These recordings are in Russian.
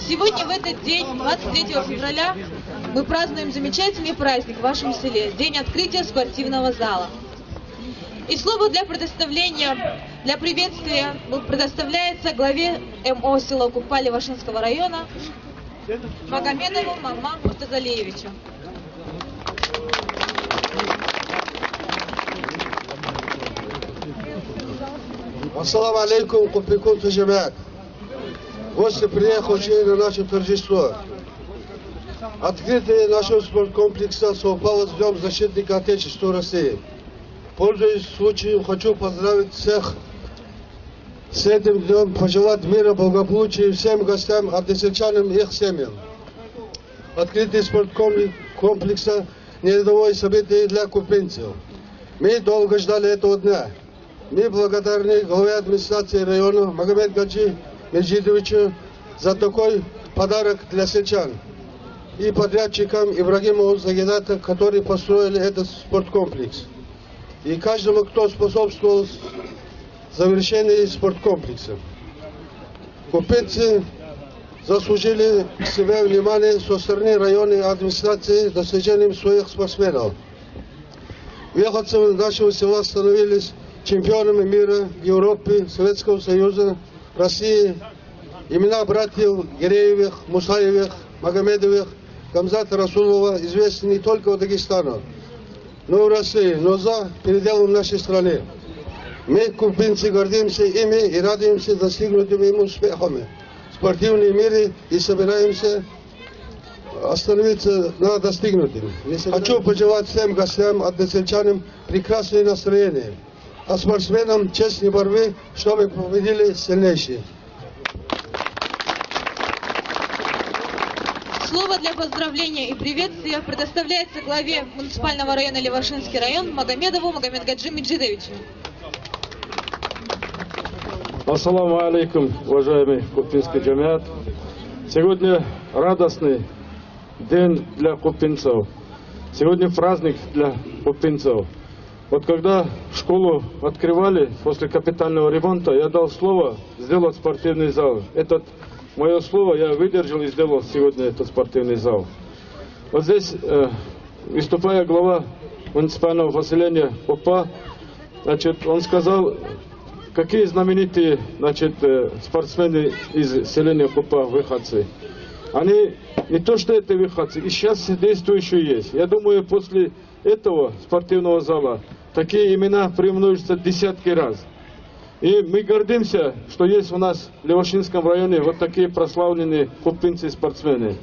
Сегодня, в этот день, 23 февраля, мы празднуем замечательный праздник в вашем селе, день открытия спортивного зала. И слово для приветствия предоставляется главе МО села Купа Левашинского района Магомедову Маммам Муртазалиевичу. Ассаламу алейкум, купикум таджамят. Гости, приехавшие на наше торжество. Открытие нашего спорткомплекса совпало с Днем защитника Отечества России. Пользуясь случаем, хочу поздравить всех с этим днем, пожелать мира, благополучия всем гостям, односельчанам и их семьям. Открытие спорткомплекса – нерядовое событие для купинцев. Мы долго ждали этого дня. Мы благодарны главе администрации района Магомед Гаджи Меджидовичу за такой подарок для сельчан и подрядчикам Ибрагимову Загидата, которые построили этот спорткомплекс, и каждому, кто способствовал завершению спорткомплекса. Купинцы заслужили себе внимание со стороны районной администрации достижением своих спортсменов. Выходцы нашего села становились чемпионами мира, Европы, Советского Союза, России. Имена братьев Гиреевых, Мусаевых, Магомедовых, Гамзата Расулова известны не только в Дагестане, но и в России, но за пределами нашей страны. Мы, кубинцы, гордимся ими и радуемся достигнутыми им успехами в спортивном мире и собираемся остановиться на достигнутом. Хочу пожелать всем гостям, односельчанам прекрасное настроение, а спортсменам честной борьбы, чтобы победили сильнейшие. Слово для поздравления и приветствия предоставляется главе муниципального района Левашинский район Магомедову Магомедгаджи Меджидовичу. Ассаламу алейкум, уважаемый купинский джамиат. Сегодня радостный день для купинцев. Сегодня праздник для купинцев. Вот когда школу открывали после капитального ремонта, я дал слово сделать спортивный зал. Мое слово я выдержал и сделал сегодня этот спортивный зал. Вот здесь, выступая глава муниципального поселения Купа, он сказал, какие знаменитые спортсмены из селения Купа выходцы. Они не то что это выходцы, и сейчас действующие есть. Я думаю, после этого спортивного зала такие имена приумножатся десятки раз. И мы гордимся, что есть у нас в Левашинском районе вот такие прославленные купинцы-спортсмены.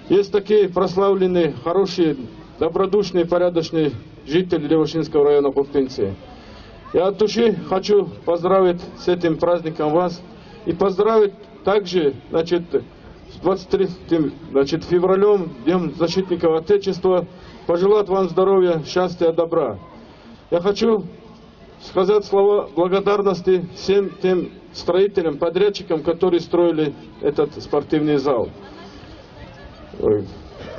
Есть такие прославленные, хорошие, добродушные, порядочные жители Левашинского района купинцы. Я от души хочу поздравить с этим праздником вас и поздравить также, с 23 февралем, Днем защитника Отечества, пожелать вам здоровья, счастья, добра. Я хочу сказать слова благодарности всем тем строителям, подрядчикам, которые строили этот спортивный зал.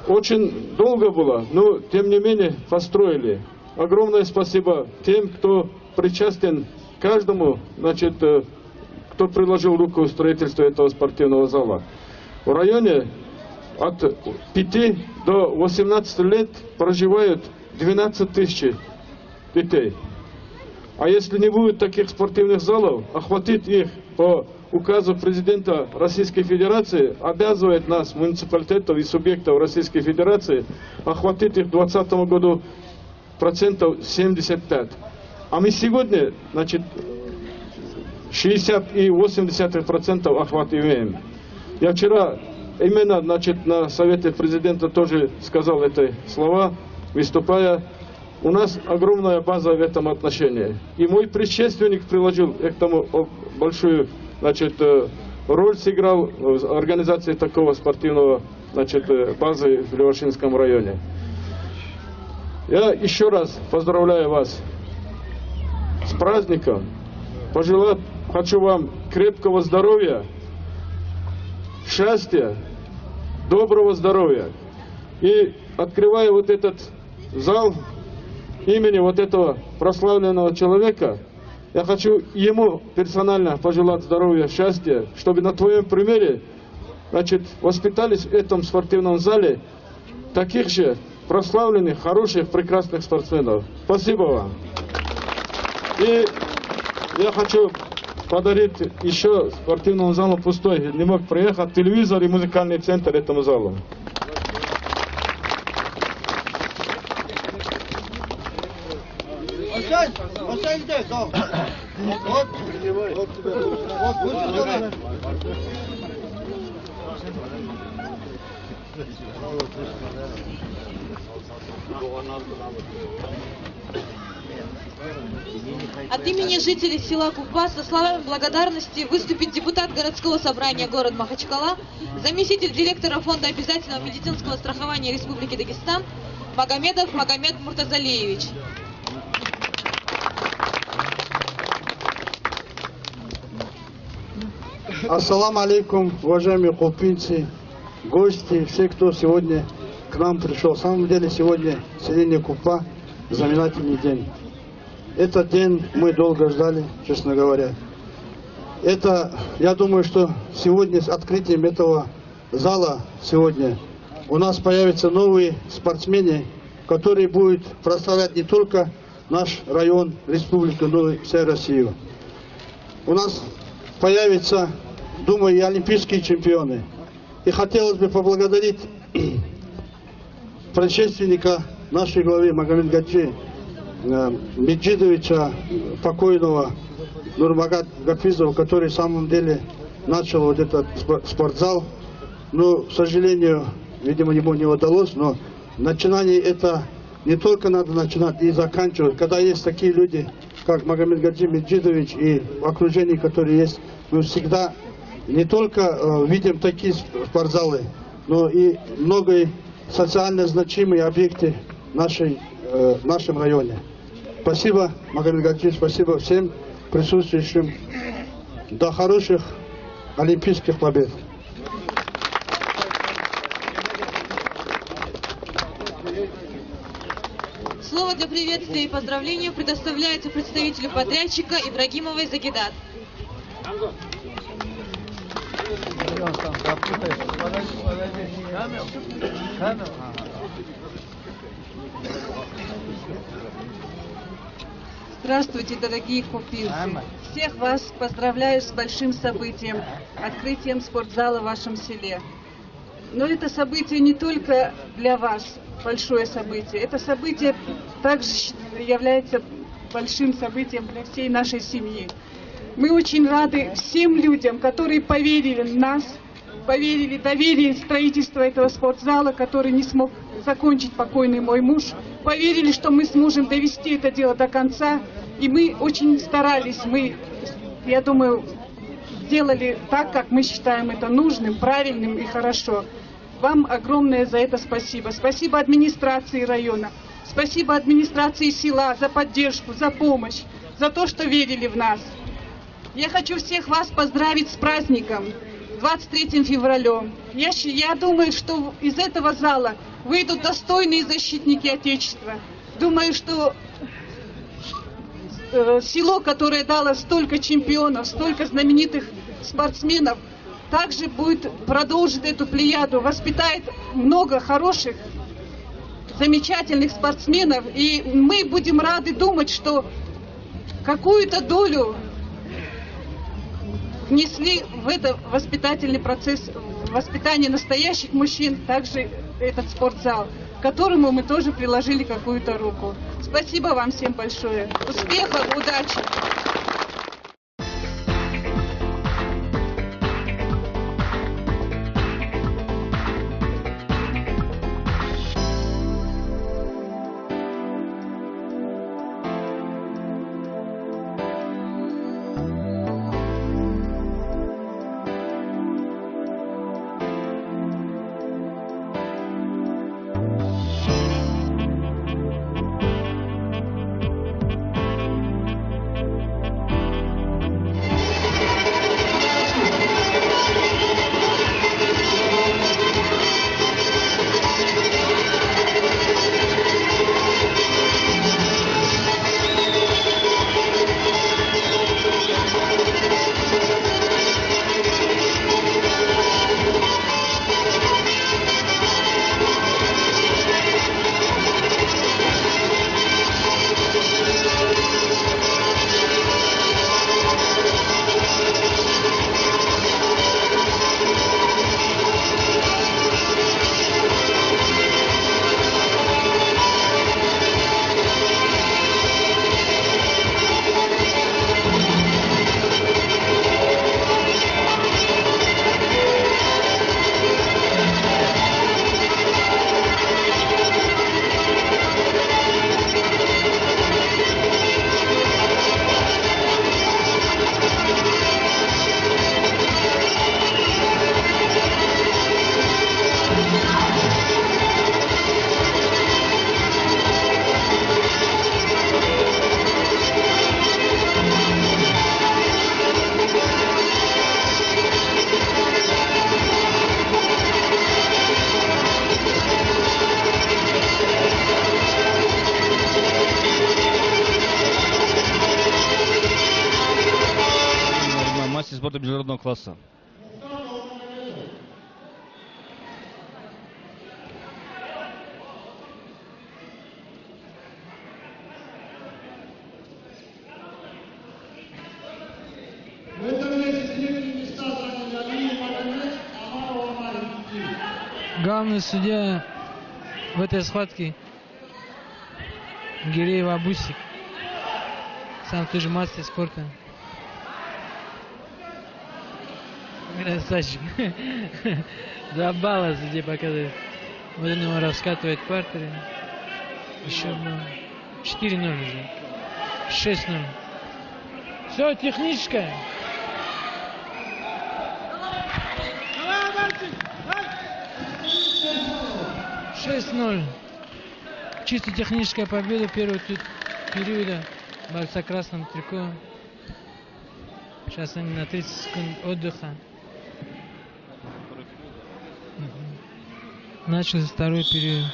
Очень долго было, но тем не менее построили. Огромное спасибо тем, кто причастен каждому, кто приложил руку в строительство этого спортивного зала. В районе от 5 до 18 лет проживают 12 тысяч детей. А если не будет таких спортивных залов, охватить их по указу президента Российской Федерации, обязывает нас, муниципалитетов и субъектов Российской Федерации, охватить их к 2020 году процентов 75. А мы сегодня, 60,8% охват имеем. Я вчера именно, на совете президента тоже сказал эти слова, выступая. У нас огромная база в этом отношении. И мой предшественник приложил к этому большую, роль сыграл в организации такого спортивного, базы в Левашинском районе. Я еще раз поздравляю вас с праздником. Пожелать хочу вам крепкого здоровья, счастья, доброго здоровья. И открывая вот этот зал, имени вот этого прославленного человека, я хочу ему персонально пожелать здоровья, счастья, чтобы на твоем примере значит, воспитались в этом спортивном зале таких же прославленных, хороших, прекрасных спортсменов. Спасибо вам. И я хочу подарить еще спортивному залу пустой. Не мог приехать телевизор и музыкальный центр этому залу. От имени жителей села Купа со словами благодарности выступит депутат городского собрания города Махачкала, заместитель директора Фонда обязательного медицинского страхования Республики Дагестан Магомедов Магомед Муртазалиевич. Ассаламу алейкум, уважаемые купинцы, гости, все, кто сегодня к нам пришел. На самом деле сегодня селение Купа знаменательный день. Этот день мы долго ждали, честно говоря. Я думаю, что сегодня с открытием этого зала сегодня у нас появятся новые спортсмены, которые будут прославлять не только наш район, республику, но и всю Россию. У нас появятся, думаю, и олимпийские чемпионы. И хотелось бы поблагодарить предшественника нашей главы Магомед Гаджи Меджидовича, покойного Нурмагат Гафизова, который в самом деле начал вот этот спортзал. Но, к сожалению, видимо, ему не удалось, но начинание это не только надо начинать и заканчивать. Когда есть такие люди, как Магомед Гаджи Меджидович и в окружении, которые есть, мы всегда не только видим такие спортзалы, но и многие социально значимые объекты в нашем районе. Спасибо, Магомед Гаджи, спасибо всем присутствующим. До хороших олимпийских побед. Слово для приветствия и поздравления предоставляется представителю подрядчика Ибрагимовой Загидат. Здравствуйте, дорогие купинцы! Всех вас поздравляю с большим событием, открытием спортзала в вашем селе. Но это событие не только для вас большое событие, это событие также является большим событием для всей нашей семьи. Мы очень рады всем людям, которые поверили в нас, доверили строительство этого спортзала, который не смог закончить покойный мой муж, поверили, что мы сможем довести это дело до конца, и мы очень старались, я думаю, сделали так, как мы считаем это нужным, правильным и хорошо. Вам огромное за это спасибо. Спасибо администрации района, спасибо администрации села за поддержку, за помощь, за то, что верили в нас. Я хочу всех вас поздравить с праздником, 23 февраля. Я думаю, что из этого зала выйдут достойные защитники Отечества. Думаю, что село, которое дало столько чемпионов, столько знаменитых спортсменов, также продолжит эту плеяду, воспитает много хороших, замечательных спортсменов. И мы будем рады думать, что какую-то долю внесли в этот воспитательный процесс, воспитание настоящих мужчин, также этот спортзал, к которому мы тоже приложили какую-то руку. Спасибо вам всем большое. Успехов, удачи! спорта международного класса. Главный судья в этой схватке Гиреев Абусик. Сам тоже мастер спорта. Красавчик. 2 балла судья показывает. Вот он его раскатывает в партере. Еще одно. 4-0 уже. 6-0. Все, техническое. 6-0. Чисто техническая победа первого периода борца в красном трико. Сейчас они на 30 секунд отдыха. Начался второй период.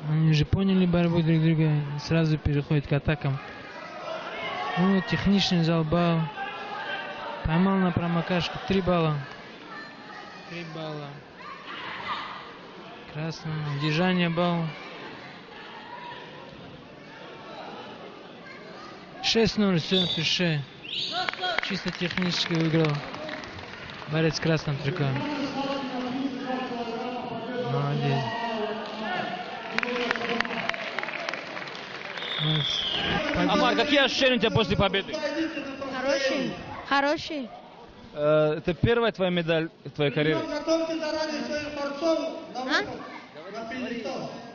Они уже поняли борьбу друг друга, сразу переходят к атакам. Ну, техничный залбал. Поймал на промокашку 3 балла. 3 балла. Красно. Удержание балл. 6-0, все, пиши. Чисто технически выиграл борец в красном трико. Молодец. Амар, какие ощущения у тебя после победы? Хороший. Хороший. Это первая твоя медаль в твоей карьере? А?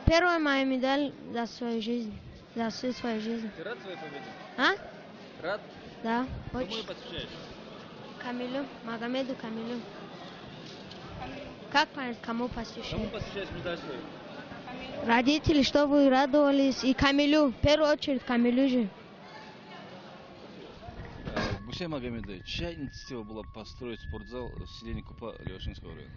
Первая моя медаль за свою жизнь. За всю свою жизнь. Ты рад своей победе? А? Рад? Да, Кому очень. посвящаешь? Камилю, Магомеду Камилю. Как понять, кому посвящаю? Кому посвящаешь медаль свою? Родители, чтобы радовались. И Камилю, в первую очередь Камилю же. Гусей Магомедович, чья инициатива была построить спортзал в селе Никупа Левашинского района?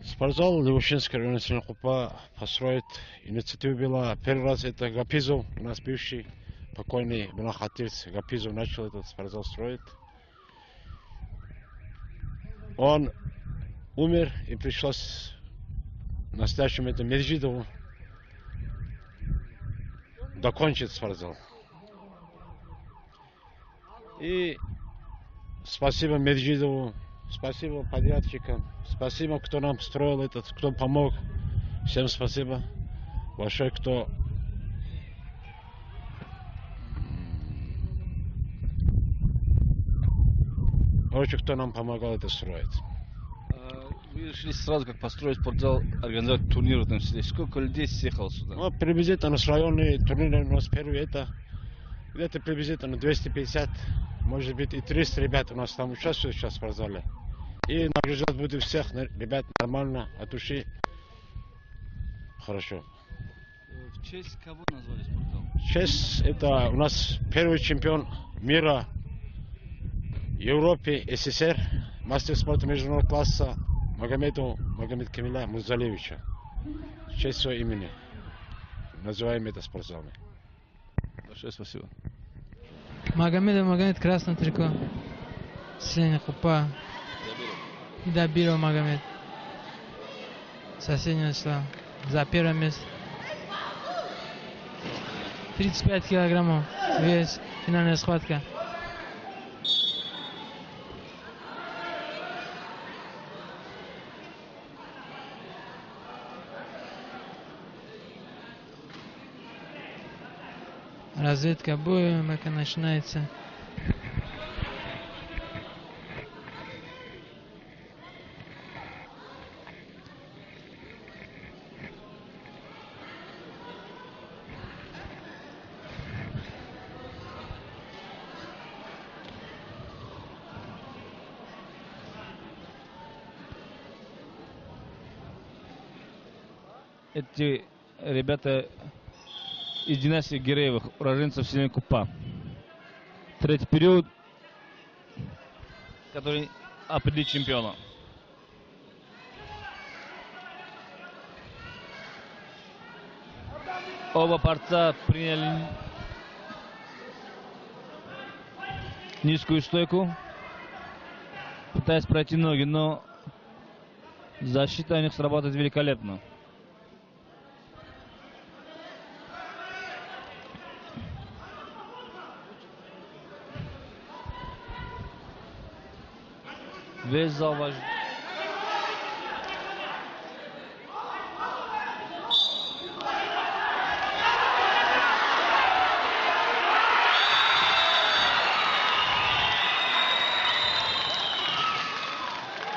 Спортзал Левашинского района селе Никупа построить инициатива была. Первый раз это Гапизов, у нас бывший покойный белохатец Гапизов начал этот спортзал строить. Он умер и пришлось настоящему это Меджидову докончить спортзал. И спасибо Меджидову, спасибо подрядчикам, спасибо, кто нам строил этот, кто помог. Всем спасибо большое, кто короче, кто нам помогал это строить. Вы решили сразу, как построить спортзал, организовать турнир в этом селе. Сколько людей съехало сюда? Ну, приблизительно с районные турниры у нас первый это где-то приблизительно 250, может быть и 300 ребят у нас там участвуют сейчас в спортзале. И награждать буду всех ребят нормально, от души. Хорошо. В честь кого назвали спортзал? В честь это у нас первый чемпион мира, Европы, СССР, мастер спорта международного класса Магомед Камиля Музалевича. В честь своего имени называем это спортзалом. Большое спасибо. Магомед красное трико. Селение Купа. И Дабиров Магомед. Соседнего числа. За первое место. 35 килограммов. Вес. Финальная схватка. Разведка боя пока начинается. Эти ребята из династии Гиреевых, уроженцев селения Купа. Третий период, который определит чемпиона. Оба борца приняли низкую стойку, пытаясь пройти ноги, но защита у них срабатывает великолепно. Весь зал важен.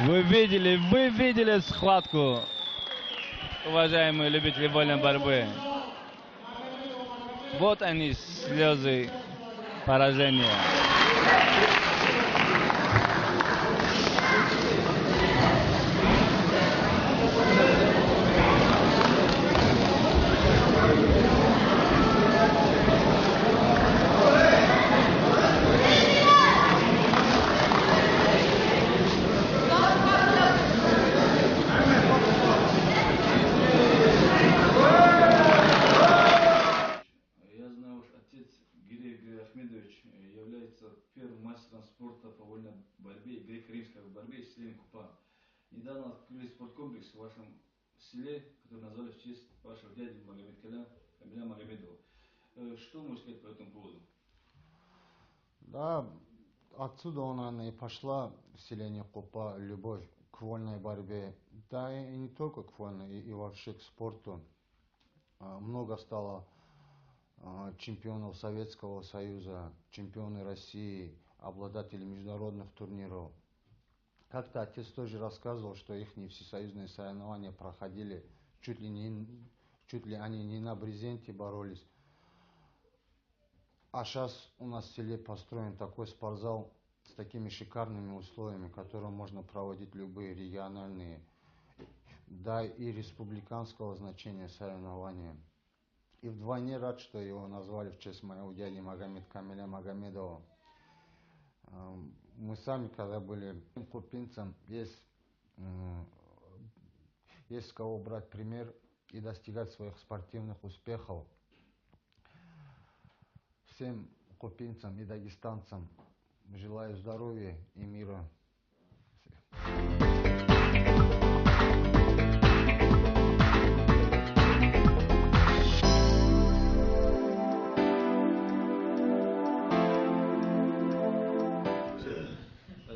Вы видели схватку, уважаемые любители вольной борьбы. Вот они, слезы поражения. Недавно открыли спорткомплекс в вашем селе, который назвали в честь вашего дяди Камиля Магомедова. Что можете сказать по этому поводу? Да, отсюда она и пошла в селение Купа, любовь к вольной борьбе. Да, и не только к вольной, и вообще к спорту. Много стало чемпионов Советского Союза, чемпионы России, обладатели международных турниров. Как-то отец тоже рассказывал, что их всесоюзные соревнования проходили, чуть ли они не на брезенте боролись. А сейчас у нас в селе построен такой спортзал с такими шикарными условиями, в котором можно проводить любые региональные, да и республиканского значения соревнования. И вдвойне рад, что его назвали в честь моего дяди Камиля Магомедова. Мы сами, когда были купинцем, есть с кого брать пример и достигать своих спортивных успехов. Всем купинцам и дагестанцам желаю здоровья и мира.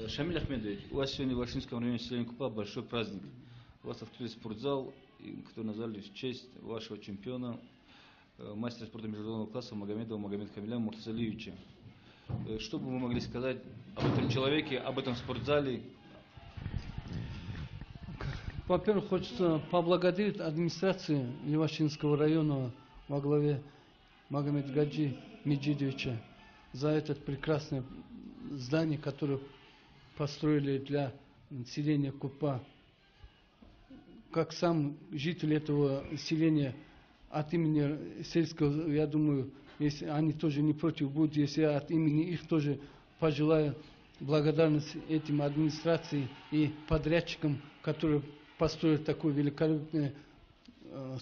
Шамиль Ахмедович, у вас сегодня в Вашинском районе селения Купа большой праздник. У вас открыли спортзал, который назвали в честь вашего чемпиона, мастера спорта международного класса Магомедова Магомеда Камиля Муртазалиевича. Что бы вы могли сказать об этом человеке, об этом спортзале? Во-первых, хочется поблагодарить администрацию Левашинского района во главе Магомеда Гаджи Меджидовича за это прекрасное здание, которое построили для населения Купа. Как сам житель этого селения от имени сельского, я думаю, если они тоже не против будут, если я от имени их тоже пожелаю благодарность этим администрации и подрядчикам, которые построили такой великолепный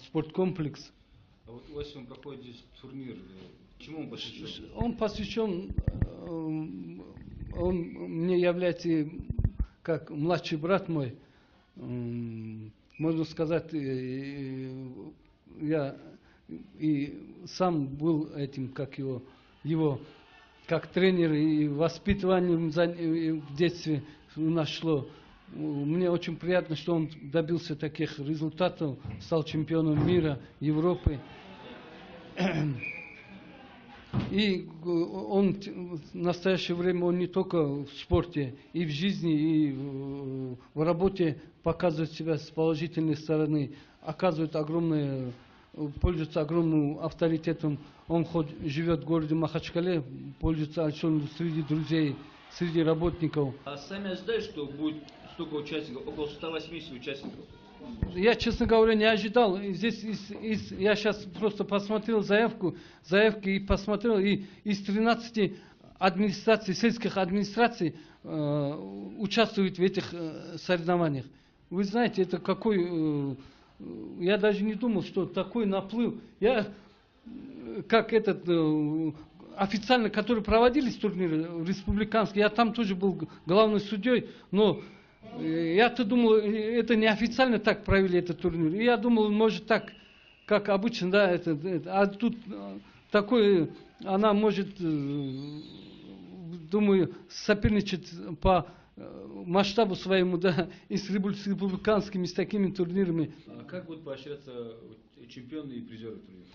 спорткомплекс. А вот у вас сегодня проходит здесь турнир. Чему он посвящен? Он посвящен, он мне является как младший брат мой. Можно сказать, я и сам был этим, как его как тренер и воспитыванием в детстве у нас шло. Мне очень приятно, что он добился таких результатов, стал чемпионом мира, Европы. И он в настоящее время он не только в спорте, и в жизни, и в работе показывает себя с положительной стороны, оказывает огромное, пользуется огромным авторитетом. Он хоть живет в городе Махачкале, пользуется среди друзей, среди работников. А сами ожидали, что будет столько участников, около 180 участников? Я, честно говоря, не ожидал. Здесь я сейчас просто посмотрел заявки и посмотрел, и из 13 администраций, сельских администраций участвуют в этих соревнованиях. Вы знаете, это какой... я даже не думал, что такой наплыв. Я, как официально, которые проводились турниры республиканские, я там тоже был главным судьей, но я-то думал, это не официально так провели этот турнир. И я думал, может так, как обычно, да, а тут такое, она может, думаю, соперничать по масштабу своему, да, и с республиканскими, с такими турнирами. А как будут поощряться чемпионы и призеры турнира?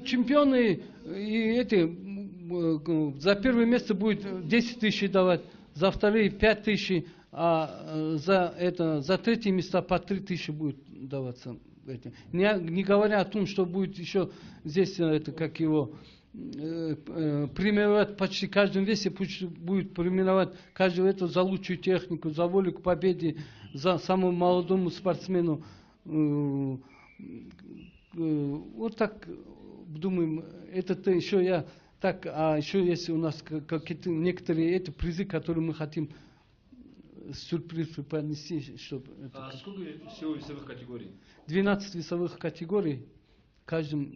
Чемпионы и эти за первое место будет 10 тысяч давать, за вторые 5 тысяч, а за третье место по 3 тысячи будет даваться. Не говоря о том, что будет еще здесь, это как его премировать почти в каждом весе, будет премировать каждого этого за лучшую технику, за волю к победе, за самому молодому спортсмену. Вот так думаем, это еще я так, а еще есть у нас какие-то некоторые эти призы, которые мы хотим сюрприз преподнести, чтобы. А сколько всего весовых категорий? 12 весовых категорий, каждым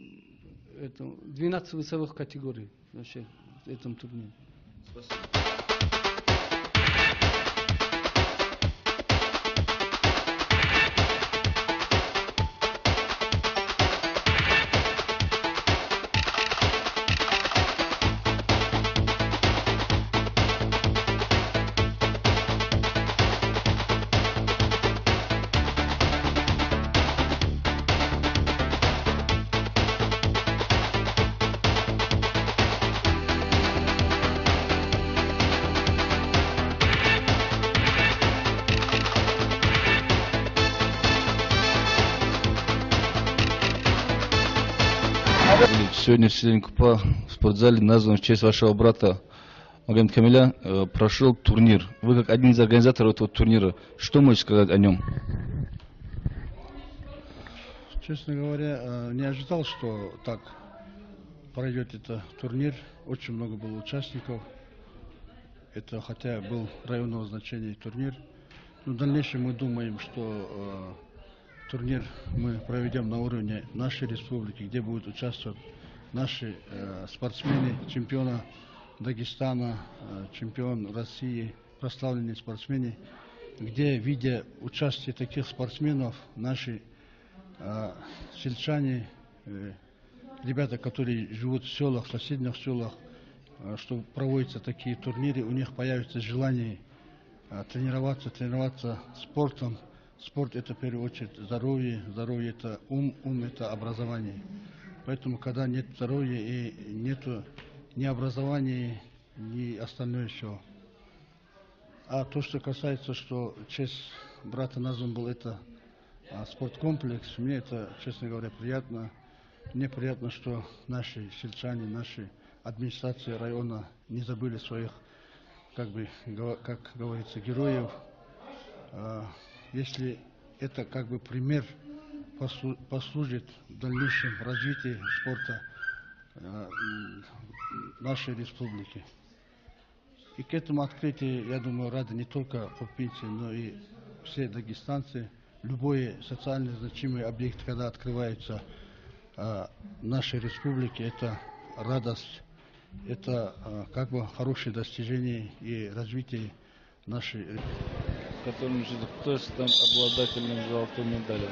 12 весовых категорий вообще в этом турнире. Спасибо. Сегодня в селе Купа в спортзале, назван в честь вашего брата Магомеда Камиля, прошел турнир. Вы как один из организаторов этого турнира, что можете сказать о нем? Честно говоря, не ожидал, что так пройдет этот турнир. Очень много было участников. Это хотя был районного значения турнир. Но в дальнейшем мы думаем, что турнир мы проведем на уровне нашей республики, где будут участвовать наши спортсмены, чемпиона Дагестана, чемпион России, прославленные спортсмены, где, видя участие таких спортсменов, наши сельчане, ребята, которые живут в селах, в соседних селах, что проводятся такие турниры, у них появится желание тренироваться спортом. Спорт — это в первую очередь здоровье, здоровье — это ум — это образование. Поэтому, когда нет здоровья и нету ни образования, ни остальное все. А то, что касается, что честь брата назван был это спорткомплекс, мне это, честно говоря, приятно. Мне приятно, что наши сельчане, наши администрации района не забыли своих, как говорится, героев. Если это как бы пример послужит в дальнейшем развитию спорта нашей республики. И к этому открытию, я думаю, рады не только купинцы, но и все дагестанцы. Любой социально значимый объект, когда открывается в нашей республике, это радость, это как бы хорошее достижение и развитие нашей республики. Которым же кто стал обладателем золотой медали.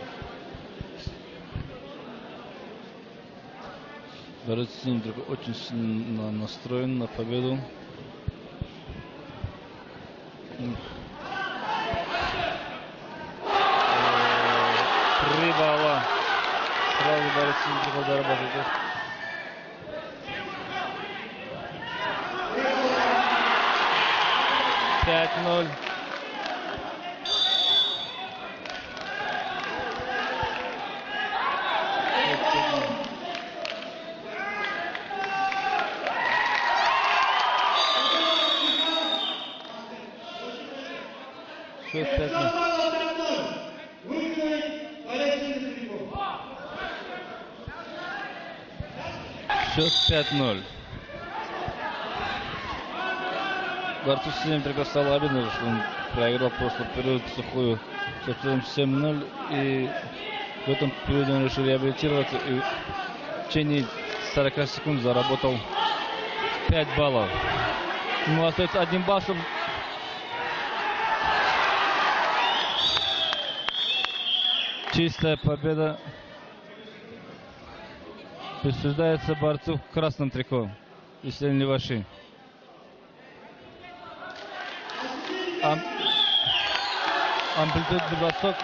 Борец Синдрик очень сильно настроен на победу. Прибала. Сразу борец Синдрик доработает. «5-0». Счет 5-0. Счет 5-0. Борцу Синдрика стало обидно, что он проиграл просто период сухую со счетом 7-0. И в этом периоде он решил реабилитироваться и в течение 40 секунд заработал 5 баллов. Ему остается 1 балл, чтобы... Чистая победа присуждается борцу в красном трико, Ислам Леваши. Амплитудный бросок.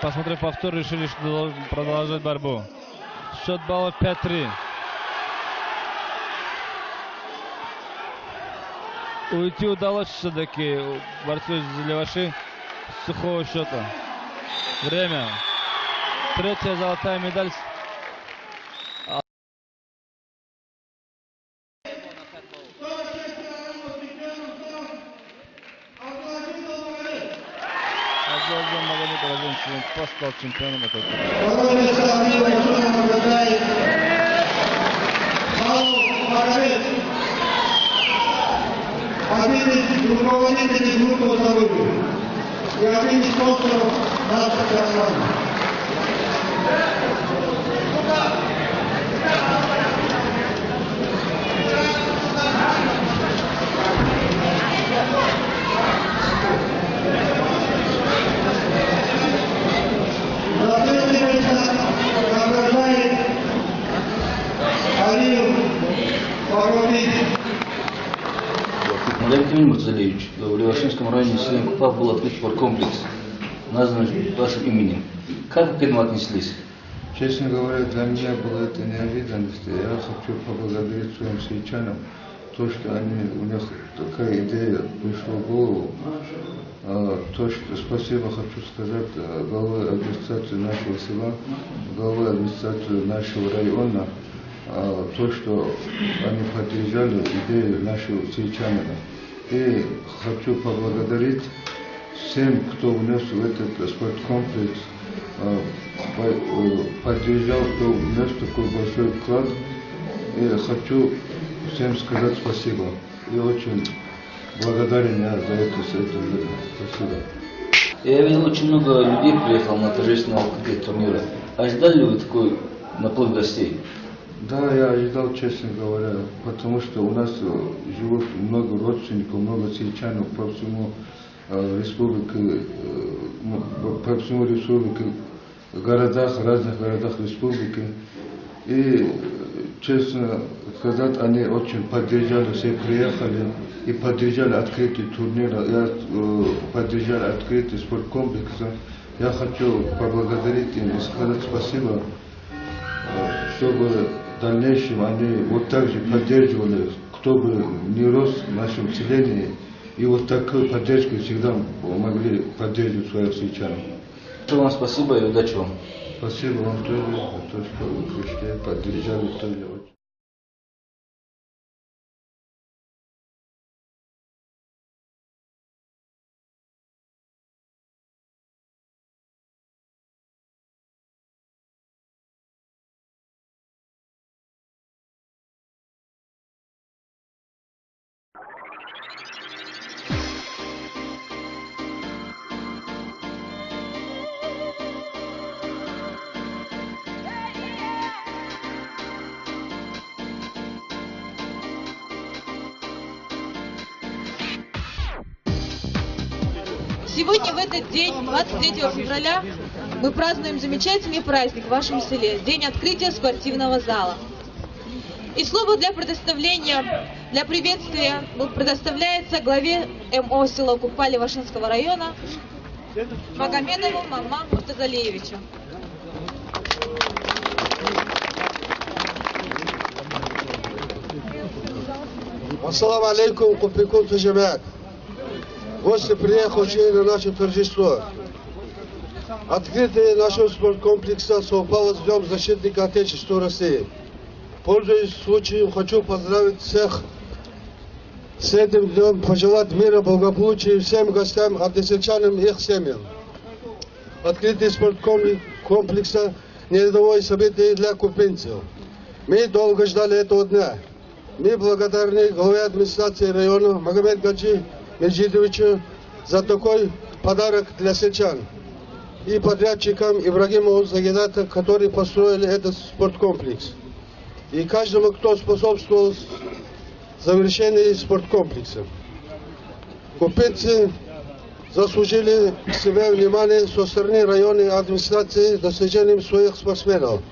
Посмотрев повтор, решили, что должен продолжать борьбу. Счет баллов 5-3. Уйти удалось все-таки борцу из Леваши с сухого счета. Время. 3-я золотая медаль. Стал чемпионом этого Владимир Мурзалевич, в Левашинском районе селения Купав был открыт спорткомплекс, названный вашим именем. Как вы к этому отнеслись? Честно говоря, для меня было это неожиданность. Я хочу поблагодарить своим сельчанам, то, что у них такая идея пришла в голову. То, что спасибо хочу сказать главой администрации нашего села, главой администрации нашего района, то, что они поддержали идею нашего сельчанина. И хочу поблагодарить всем, кто внес в этот спорткомплекс, поддержал, кто внес такой большой вклад. И хочу всем сказать спасибо. И очень благодарен я за это. Спасибо. Я видел, очень много людей приехало на торжественное открытие турнира. Ожидали ли вы такой наплыв гостей? Да, я ожидал, честно говоря, потому что у нас живут много родственников, много сельчанов по всему республике, разных городах республики. И, честно сказать, они очень поддержали, все приехали и поддержали открытие турнира, поддержали открытие спорткомплекса. Я хочу поблагодарить им и сказать спасибо, чтобы в дальнейшем они вот так же поддерживали, кто бы ни рос в нашем селении, и вот такую поддержку всегда могли поддерживать своих сельчан. Вам спасибо и удачи вам. Спасибо вам тоже за то, что вы пришли, поддержали тоже. Сегодня, в этот день, 23 февраля, мы празднуем замечательный праздник в вашем селе, день открытия спортивного зала. И слово для приветствия предоставляется главе МО села Купа Левашинского района Магомедову Маммам Муртазалиевичу. Ассаламу алейкум, купикум таджамят. Гости приехали на наше торжество. Открытие нашего спорткомплекса совпало с Днем защитника Отечества России. Пользуясь случаем, хочу поздравить всех с этим днем, пожелать мира, благополучия всем гостям, односельчанам и их семьям. Открытие спорткомплекса – нерядовое событие для купинцев. Мы долго ждали этого дня. Мы благодарны главе администрации района Магомед Гаджи Меджидовичу за такой подарок для сельчан и подрядчикам Ибрагимову Загидата, которые построили этот спорткомплекс. и каждому, кто способствовал завершению спорткомплекса. Купинцы заслужили к себе внимание со стороны районной администрации достижением своих спортсменов.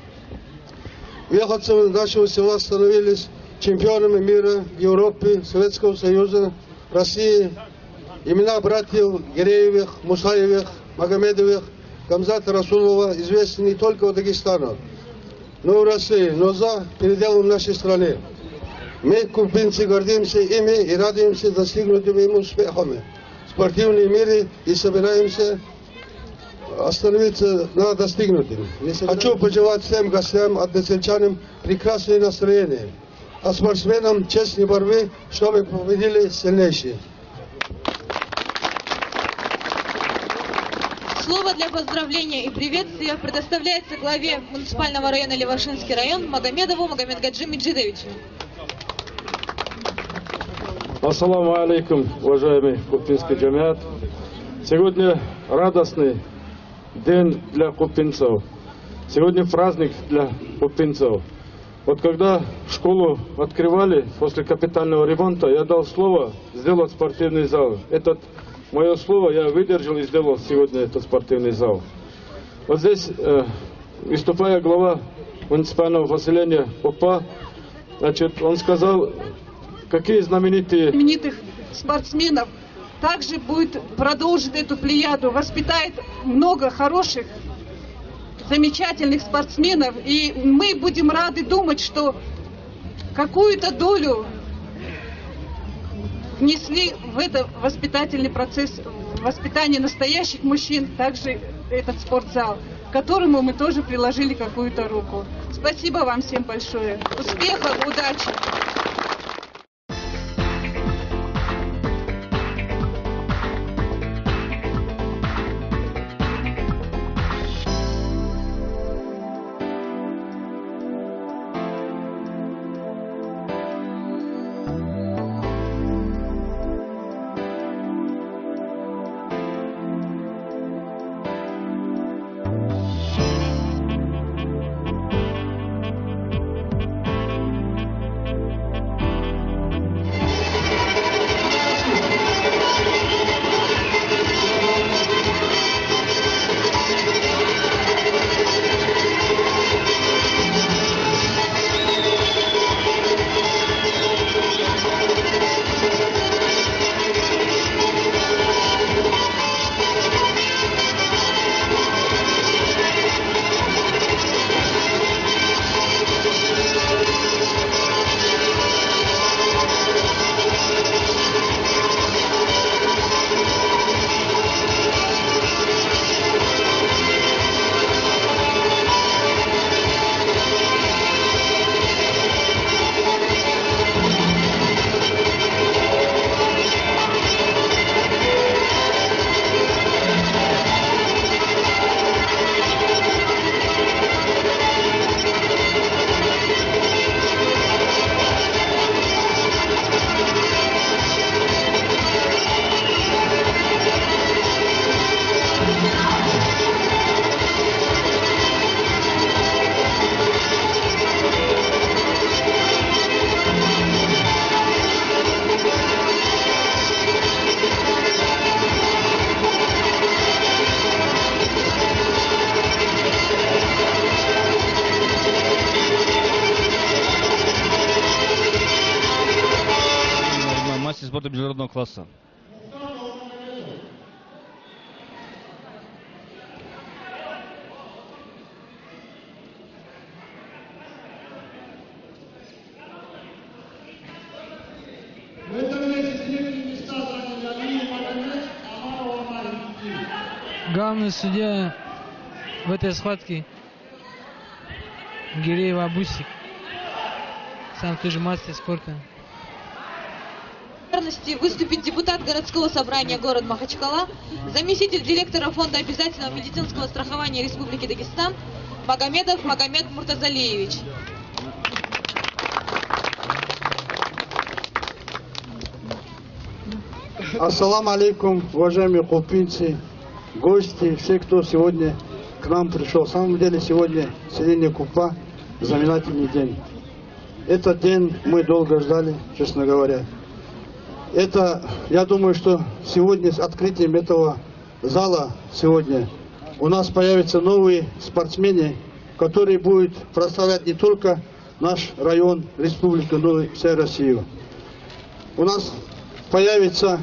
Выходцы нашего села становились чемпионами мира, Европы, Советского Союза, России. Имена братьев Гиреевых, Мусаевых, Магомедовых, Гамзата Расулова известны не только в Дагестане, но и в России, но за пределами нашей страны. Мы, кубинцы, гордимся ими и радуемся достигнутыми им успехами в спортивном мире и собираемся остановиться на достигнутом. Хочу пожелать всем гостям, односельчанам прекрасное настроение, а спортсменам честной борьбы, чтобы победили сильнейшие. Слово для поздравления и приветствия предоставляется главе муниципального района Левашинский район Магомедову Магомедгаджи Меджидовичу. Ассаламу алейкум, уважаемый купинский джамиат. Сегодня радостный день для купинцев. Сегодня праздник для купинцев. Вот когда школу открывали после капитального ремонта, я дал слово сделать спортивный зал. Мое слово я выдержал и сделал сегодня этот спортивный зал. Вот здесь, выступая глава муниципального поселения Опа, значит, он сказал, какие знаменитых спортсменов также будет продолжить эту плеяду, воспитает много хороших, замечательных спортсменов, и мы будем рады думать, что какую-то долю внесли в этот воспитательный процесс воспитания настоящих мужчин, также этот спортзал, к которому мы тоже приложили какую-то руку. Спасибо вам всем большое. Успехов, удачи! Спорта международного класса. Главный судья в этой схватке Гиреев Абусик, сам тоже мастер спорта. Выступит депутат городского собрания города Махачкала, заместитель директора фонда обязательного медицинского страхования Республики Дагестан Магомедов Магомед Муртазалиевич. Ассаламу алейкум, уважаемые купинцы, гости, все, кто сегодня к нам пришел. В самом деле сегодня селение Купа знаменательный день. Этот день мы долго ждали, честно говоря. Я думаю, что сегодня с открытием этого зала сегодня у нас появятся новые спортсмены, которые будут прославлять не только наш район, республику, но и всю Россию. У нас появятся,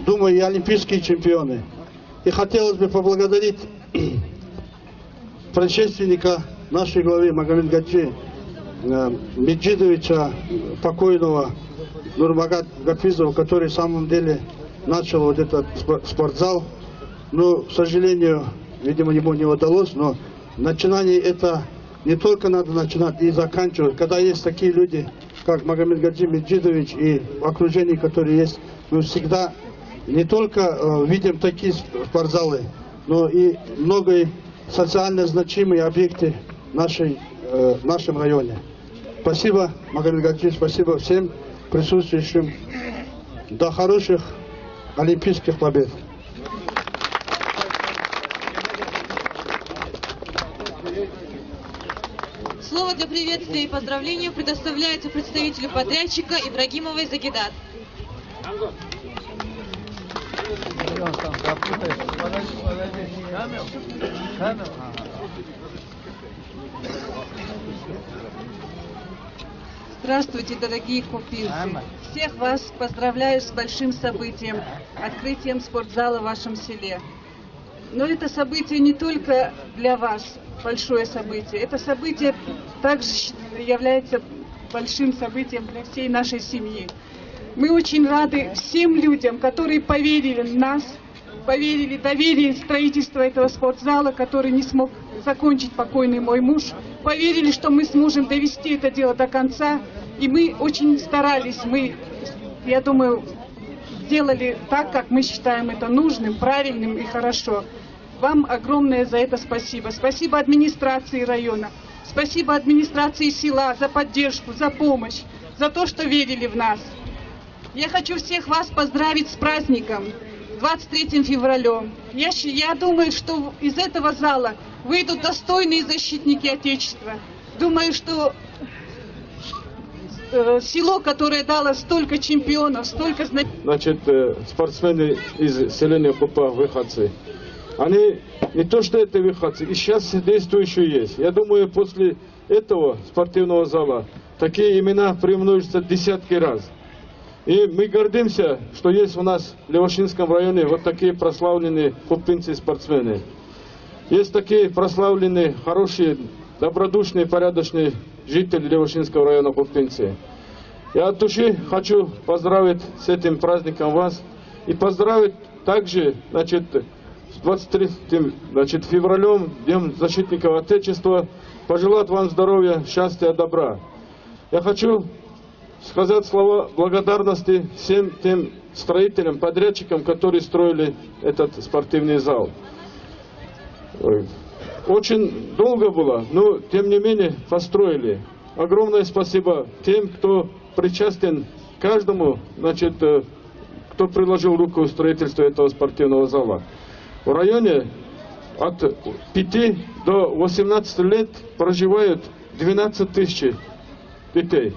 думаю, и олимпийские чемпионы. И хотелось бы поблагодарить предшественника нашей главы Магомед Гаджи Меджидовича, покойного Нурмагомеда Гафизова, который в самом деле начал вот этот спортзал. Но, к сожалению, видимо, ему не удалось, но начинание это не только надо начинать и заканчивать. Когда есть такие люди, как Магомед Гаджи Меджидович и окружение, которые есть, мы всегда не только видим такие спортзалы, но и многие социально значимые объекты в нашем районе. Спасибо, Магомед Гаджи, спасибо всем присутствующим. До хороших олимпийских побед. Слово для приветствия и поздравления предоставляется представителю подрядчика Ибрагимовой Загидат. Здравствуйте, дорогие купинцы! Всех вас поздравляю с большим событием, открытием спортзала в вашем селе. Но это событие не только для вас большое событие, это событие также является большим событием для всей нашей семьи. Мы очень рады всем людям, которые поверили в нас, доверили строительство этого спортзала, который не смог закончить покойный мой муж, поверили, что мы сможем довести это дело до конца, и мы очень старались, я думаю, сделали так, как мы считаем это нужным, правильным и хорошо. Вам огромное за это спасибо. Спасибо администрации района, спасибо администрации села за поддержку, за помощь, за то, что верили в нас. Я хочу всех вас поздравить с праздником, 23 февраля. Я думаю, что из этого зала выйдут достойные защитники Отечества. Думаю, что село, которое дало столько чемпионов, столько знаменитых... Значит, спортсмены из селения Купа, выходцы, они не то что это выходцы, и сейчас действующие есть. Я думаю, после этого спортивного зала такие имена приумножатся десятки раз. И мы гордимся, что есть у нас в Левашинском районе вот такие прославленные купинцы-спортсмены. Есть такие прославленные, хорошие, добродушные, порядочные жители Левашинского района купинцы. Я от души хочу поздравить с этим праздником вас и поздравить также, значит, с 23 февралем, Днем защитников Отечества, пожелать вам здоровья, счастья, добра. Я хочу сказать слова благодарности всем тем строителям, подрядчикам, которые строили этот спортивный зал. Очень долго было, но тем не менее построили. Огромное спасибо тем, кто причастен каждому, значит, кто приложил руку в строительство этого спортивного зала. В районе от 5 до 18 лет проживают 12 тысяч детей.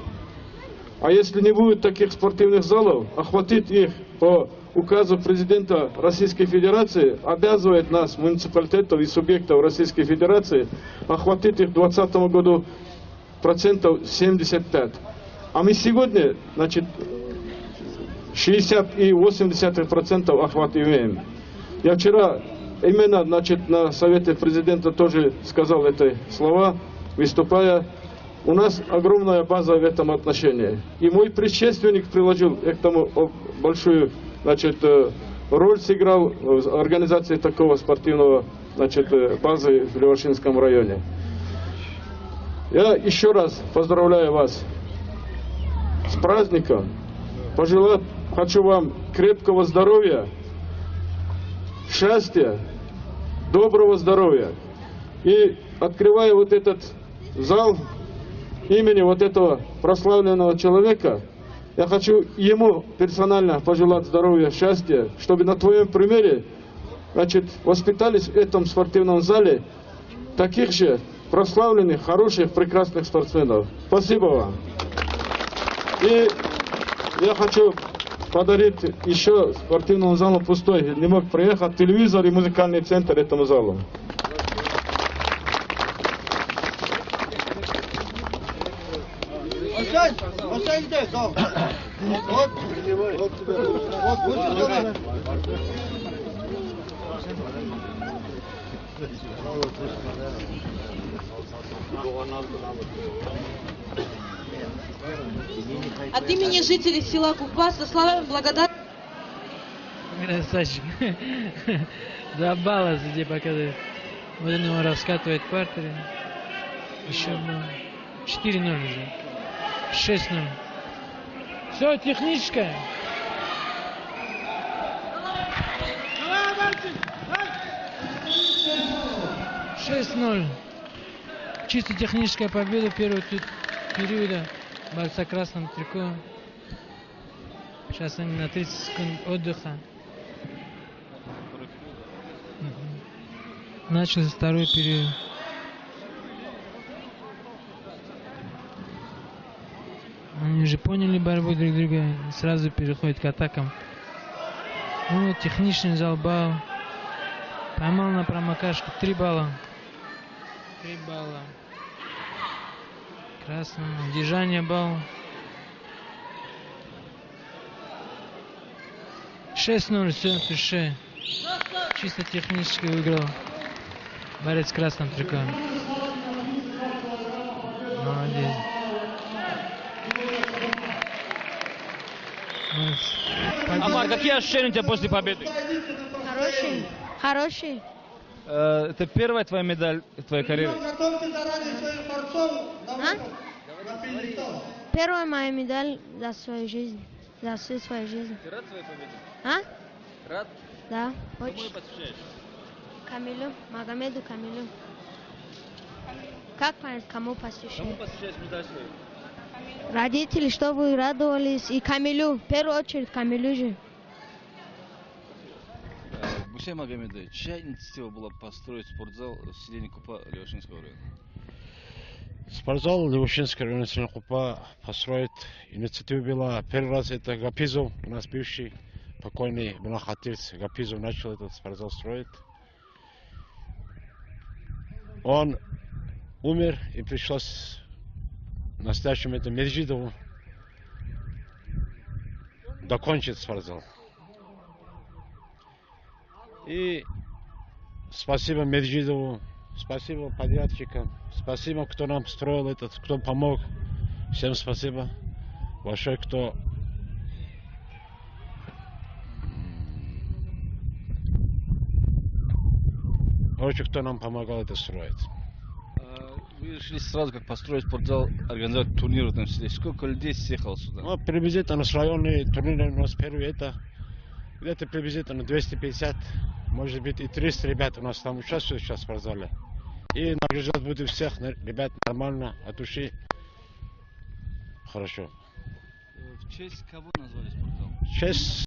А если не будет таких спортивных залов, охватить их по указу президента Российской Федерации, обязывает нас, муниципалитетов и субъектов Российской Федерации, охватить их к 2020 году процентов 75. А мы сегодня, значит, 60,8% охват имеем. Я вчера именно, значит, на совете президента тоже сказал эти слова, выступая. У нас огромная база в этом отношении. И мой предшественник приложил к этому большую, значит, роль, сыграл в организации такого спортивного, значит, базы в Левашинском районе. Я еще раз поздравляю вас с праздником. Пожелать хочу вам крепкого здоровья, счастья, доброго здоровья. И открывая вот этот зал, имени вот этого прославленного человека, я хочу ему персонально пожелать здоровья, счастья, чтобы на твоем примере, значит, воспитались в этом спортивном зале таких же прославленных, хороших, прекрасных спортсменов. Спасибо вам. И я хочу подарить еще спортивному залу пустой. Не мог приехать телевизор и музыкальный центр этому залу. От имени жителей села Купа со словами благодарности. Красавчик. 2 балла здесь показывает. Вот он его раскатывает в партере. Еще 4-0 уже. 6-0. Все, техническое. Чисто техническая победа первого периода борца в красном трико. Сейчас они на 30 секунд отдыха. Начался второй период. Они уже поняли борьбу друг друга, сразу переходят к атакам. Ну, техничный залбал. Поймал на промокашку 3 балла. 3 балла. Красный. Удержание балл. 6-0, все, туше. Чисто технически выиграл борец в красном трико. Молодец. Амар, какие ощущения у тебя после победы? Хороший. Это первая твоя медаль в твоей карьере? Первая моя медаль за свою жизнь. За всю свою жизнь. Ты рад своей победе? Рад? Да, Кому очень. посвящаешь? Камилю, Магомеду Камилю. Как понять, кому посвящаю? Кому посвящаешь медаль свою? Родители, чтобы вы радовались. И Камилю, в первую очередь Камилю же. Гусей Магомедович, чья инициатива была построить спортзал в селе Купа Левашинского района? Спортзал Левашинского района селе Купа построить инициатива была. Первый раз это Гапизов, у нас бывший покойный монахатец Гапизов начал этот спортзал строить. Он умер и пришлось в настоящем это Меджидову докончить спортзал. И спасибо Меджидову, спасибо подрядчикам, спасибо, кто нам строил этот, кто помог. Всем спасибо большое, кто кто нам помогал это строить. Вы решили сразу, как построить спортзал, организовать турнир в этом селе. Сколько людей съехало сюда? Ну, приблизительно с районный турнир у нас первый это где-то приблизительно 250, может быть и 300 ребят у нас там участвуют сейчас в спортзале. И награждать будем всех ребят нормально, от души. Хорошо. В честь кого назвали спортзал? В честь